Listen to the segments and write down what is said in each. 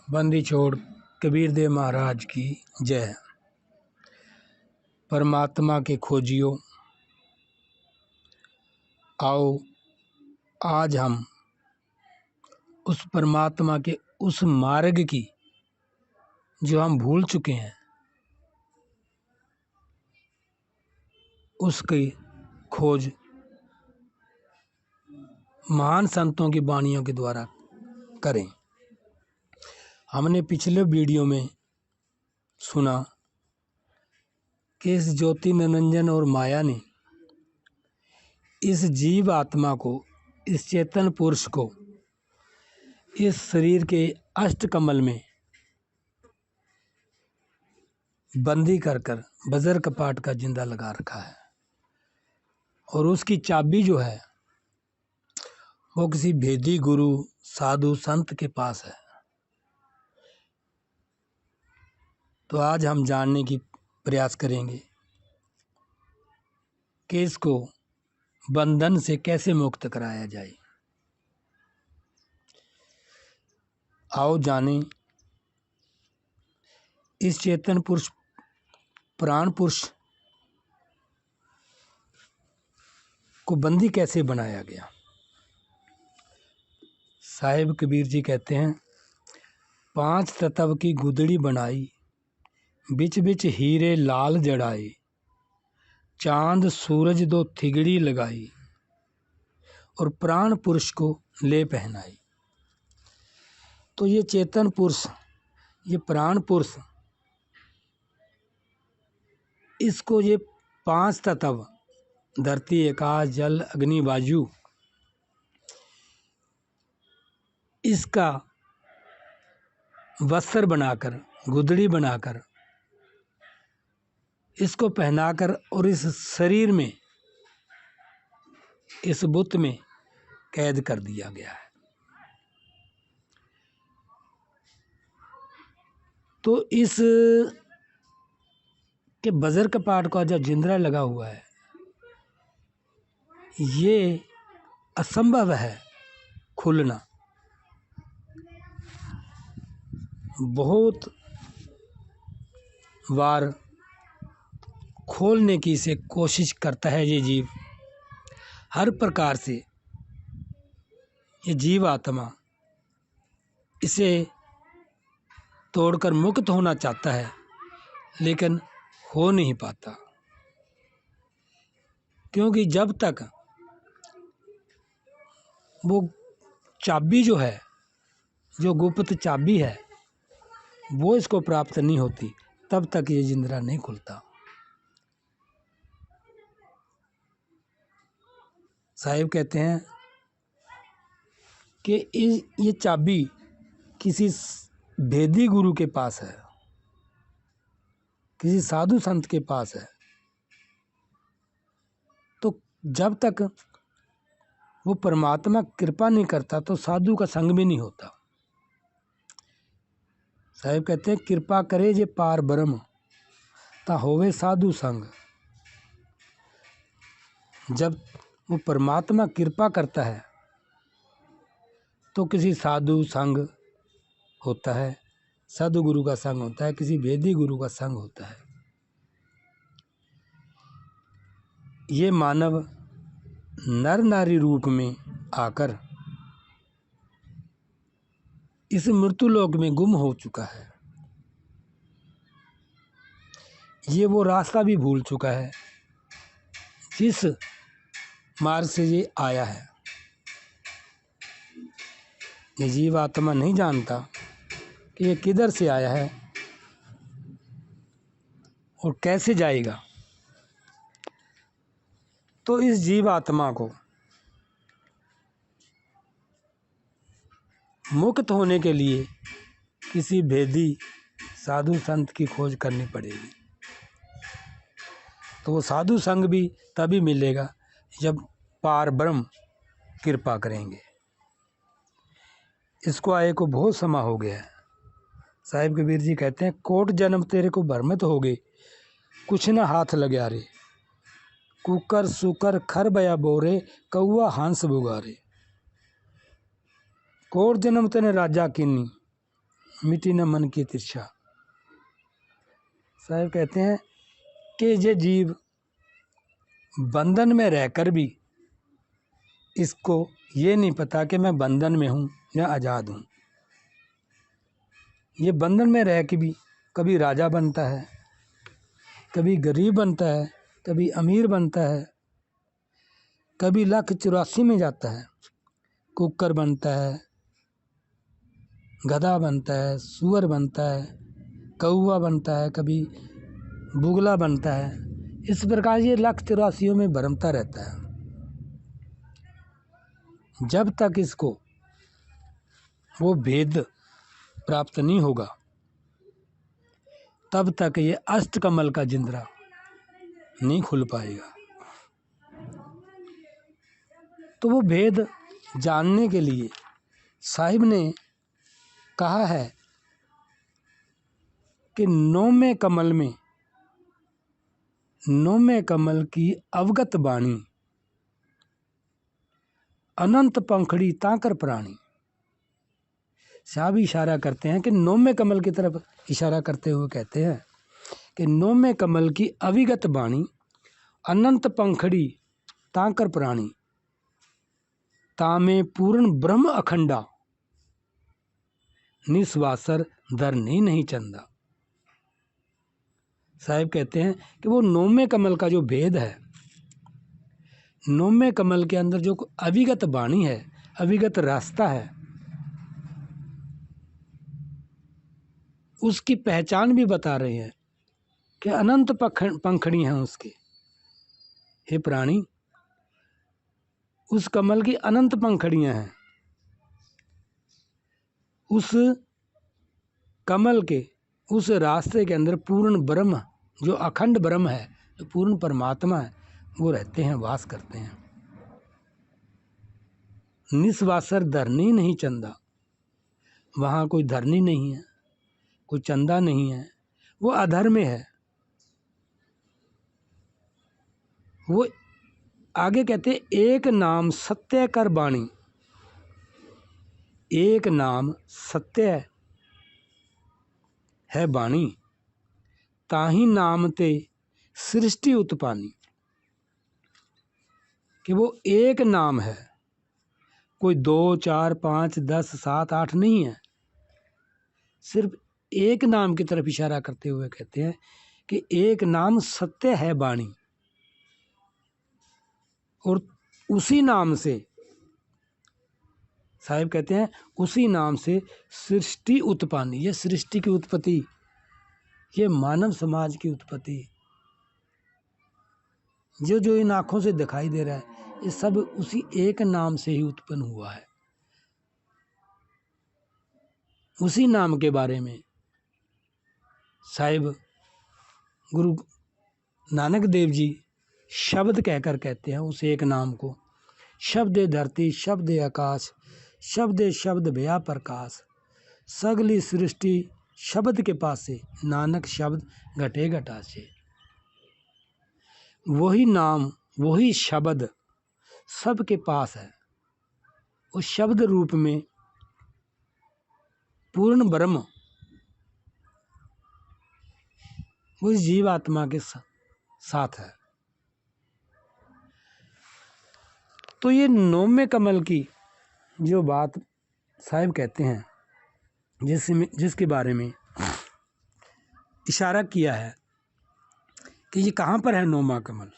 बंदी छोड़ कबीर देव महाराज की जय। परमात्मा के खोजियो, आओ आज हम उस परमात्मा के उस मार्ग की जो हम भूल चुके हैं उसकी खोज महान संतों की वाणियों के द्वारा करें। हमने पिछले वीडियो में सुना कि इस ज्योति निरंजन और माया ने इस जीव आत्मा को, इस चेतन पुरुष को इस शरीर के अष्टकमल में बंदी कर कर बजर कपाट का जिंदा लगा रखा है और उसकी चाबी जो है वो किसी भेदी गुरु साधु संत के पास है। तो आज हम जानने की प्रयास करेंगे कि इसको बंधन से कैसे मुक्त कराया जाए। आओ जानें इस चेतन पुरुष, प्राण पुरुष को बंदी कैसे बनाया गया। साहिब कबीर जी कहते हैं, 5 तत्व की गुदड़ी बनाई, बिच बिच हीरे लाल जड़ाए, चांद सूरज 2 थिगड़ी लगाई और प्राण पुरुष को ले पहनाई। तो ये चेतन पुरुष, ये प्राण पुरुष, इसको ये 5 तत्व धरती आकाश जल अग्नि वायु, इसका वस्त्र बनाकर, गुदड़ी बनाकर, इसको पहनाकर और इस शरीर में, इस बुत में कैद कर दिया गया है। तो इस के बजर कपाट का जो जिंदरा लगा हुआ है ये असंभव है खुलना। बहुत बार खोलने की इसे कोशिश करता है ये जीव, हर प्रकार से ये जीव आत्मा इसे तोड़कर मुक्त होना चाहता है लेकिन हो नहीं पाता, क्योंकि जब तक वो चाबी जो है, जो गुप्त चाबी है, वो इसको प्राप्त नहीं होती तब तक ये जिंदरा नहीं खुलता। साहिब कहते हैं कि ये चाबी किसी भेदी गुरु के पास है, किसी साधु संत के पास है। तो जब तक वो परमात्मा कृपा नहीं करता तो साधु का संग भी नहीं होता। साहिब कहते हैं, कृपा करे जे पार ब्रह्म ता होवे साधु संग। जब वो परमात्मा कृपा करता है तो किसी साधु संग होता है, साधु गुरु का संग होता है, किसी वेदी गुरु का संग होता है। ये मानव नर नारी रूप में आकर इस मृत्यु लोक में गुम हो चुका है। ये वो रास्ता भी भूल चुका है जिस मार्ग से ये आया है। ये जीव आत्मा नहीं जानता कि ये किधर से आया है और कैसे जाएगा। तो इस जीव आत्मा को मुक्त होने के लिए किसी भेदी साधु संत की खोज करनी पड़ेगी। तो वो साधु संग भी तभी मिलेगा जब पार ब्रह्म कृपा करेंगे। इसको आए को बहुत समय हो गया है। साहिब कबीर जी कहते हैं, कोट जन्म तेरे को भ्रमित हो गए, कुछ न हाथ लग्या रे, कुकर सुकर खर बया बोरे, कौआ हंस बुगारे। कोट जन्म तेने राजा कीनी, मिटी न मन की तिरछा। साहब कहते हैं कि ये जीव बंधन में रहकर भी इसको ये नहीं पता कि मैं बंधन में हूँ या आज़ाद हूँ। ये बंधन में रह के भी कभी राजा बनता है, कभी गरीब बनता है, कभी अमीर बनता है, कभी 1,84 में जाता है, कुकर बनता है, गधा बनता है, सूअर बनता है, कौवा बनता है, कभी बुगला बनता है। इस प्रकार ये 1,84 में भरमता रहता है। जब तक इसको वो भेद प्राप्त नहीं होगा तब तक ये अष्टकमल का जिंदरा नहीं खुल पाएगा। तो वो भेद जानने के लिए साहिब ने कहा है कि नौमे कमल की अवगत बाणी, अनंत पंखड़ी ताकर प्राणी। साहब इशारा करते हैं कि नौमे कमल की तरफ इशारा करते हुए कहते हैं कि नौमे कमल की अविगत बाणी, अनंत पंखड़ी ताकर प्राणी, तामे पूर्ण ब्रह्म अखंडा, निस्वासर धरनी नहीं चंदा। साहिब कहते हैं कि वो नौमे कमल का जो भेद है, नौमे कमल के अंदर जो अविगत बाणी है, अविगत रास्ता है, उसकी पहचान भी बता रहे हैं कि अनंत पंखड़ी हैं उसके। हे प्राणी, उस कमल की अनंत पंखड़ियां हैं। उस कमल के उस रास्ते के अंदर पूर्ण ब्रह्म, जो अखंड ब्रह्म है, जो पूर्ण परमात्मा है, वो रहते हैं, वास करते हैं। निस्वासर धरनी नहीं चंदा, वहाँ कोई धरनी नहीं है, कोई चंदा नहीं है, वो अधर में है। वो आगे कहते एक नाम सत्य कर बाणी, एक नाम सत्य है बाणी, ताही नाम ते सृष्टि उत्पानी। कि वो एक नाम है, कोई 2, 4, 5, 10, 7, 8 नहीं है, सिर्फ एक नाम की तरफ इशारा करते हुए कहते हैं कि एक नाम सत्य है बाणी, और उसी नाम से साहिब कहते हैं उसी नाम से सृष्टि उत्पन्न। ये सृष्टि की उत्पत्ति, ये मानव समाज की उत्पत्ति, जो जो इन आँखों से दिखाई दे रहा है, ये सब उसी एक नाम से ही उत्पन्न हुआ है। उसी नाम के बारे में साहिब गुरु नानक देव जी शब्द कहकर कहते हैं उस एक नाम को, शब्द धरती शब्द आकाश, शब्द शब्द भया प्रकाश, सगली सृष्टि शब्द के पास से, नानक शब्द घटे घटा से। वही नाम वही शब्द सबके पास है। उस शब्द रूप में पूर्ण ब्रह्म उस जीवात्मा के साथ है। तो ये नौमे कमल की जो बात साहिब कहते हैं, जिसके बारे में इशारा किया है कि ये कहाँ पर है नौमा कमल,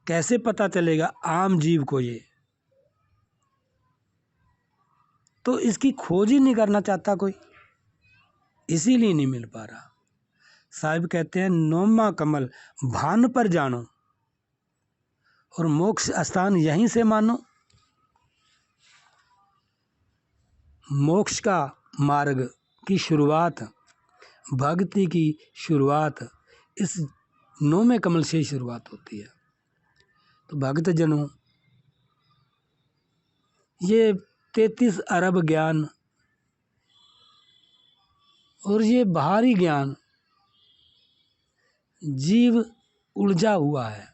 कैसे पता चलेगा आम जीव को ये, तो इसकी खोज ही नहीं करना चाहता कोई, इसीलिए नहीं मिल पा रहा। साहिब कहते हैं नौमा कमल भान पर जानो, और मोक्ष स्थान यहीं से मानो। मोक्ष का मार्ग की शुरुआत, भक्ति की शुरुआत इस नौमे कमल से ही शुरुआत होती है। तो भक्त जनों, ये 33 अरब ज्ञान और ये बाहरी ज्ञान जीव उलझा हुआ है,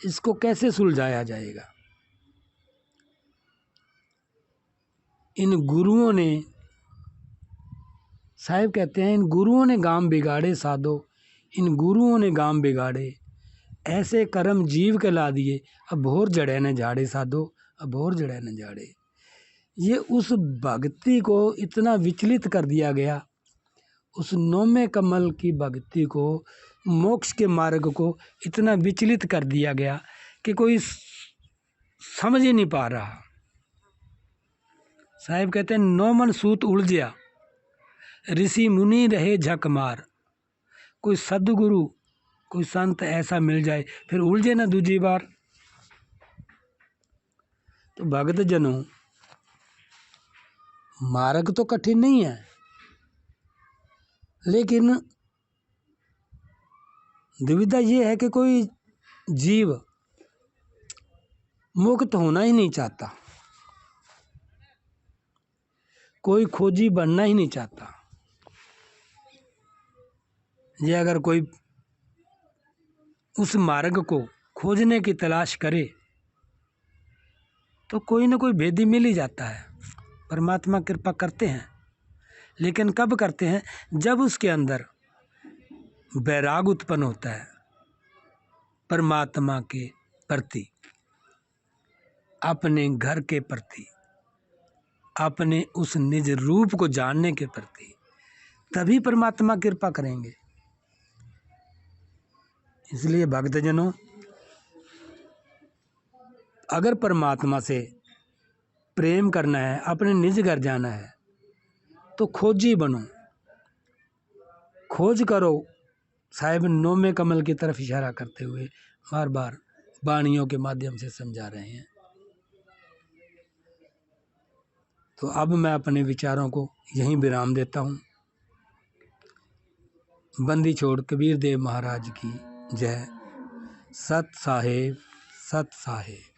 इसको कैसे सुलझाया जाएगा? इन गुरुओं ने, साहिब कहते हैं, इन गुरुओं ने गाम बिगाड़े साधो, इन गुरुओं ने गाम बिगाड़े, ऐसे कर्म जीव के ला दिए, अब भोर जड़े न झाड़े साधो, अब भोर जड़े न झाड़े। ये उस भक्ति को इतना विचलित कर दिया गया, उस नौमे कमल की भक्ति को, मोक्ष के मार्ग को इतना विचलित कर दिया गया कि कोई समझ ही नहीं पा रहा। साहिब कहते हैं, नौ मन सूत उलझिया, ऋषि मुनि रहे झक मार। कोई सदगुरु, कोई संत ऐसा मिल जाए, फिर उलझे ना दूसरी बार। तो भक्त जनों, मार्ग तो कठिन नहीं है, लेकिन दुविधा ये है कि कोई जीव मुक्त होना ही नहीं चाहता, कोई खोजी बनना ही नहीं चाहता। ये अगर कोई उस मार्ग को खोजने की तलाश करे तो कोई ना कोई भेदी मिल ही जाता है। परमात्मा कृपा करते हैं, लेकिन कब करते हैं? जब उसके अंदर वैराग उत्पन्न होता है परमात्मा के प्रति, अपने घर के प्रति, अपने उस निज रूप को जानने के प्रति, तभी परमात्मा कृपा करेंगे। इसलिए भक्तजनों, अगर परमात्मा से प्रेम करना है, अपने निज घर जाना है, तो खोजी बनो, खोज करो। साहिब नौमे कमल की तरफ इशारा करते हुए बार बार वाणियों के माध्यम से समझा रहे हैं। तो अब मैं अपने विचारों को यहीं विराम देता हूँ। बंदी छोड़ कबीर देव महाराज की जय। सत साहेब, सत साहेब।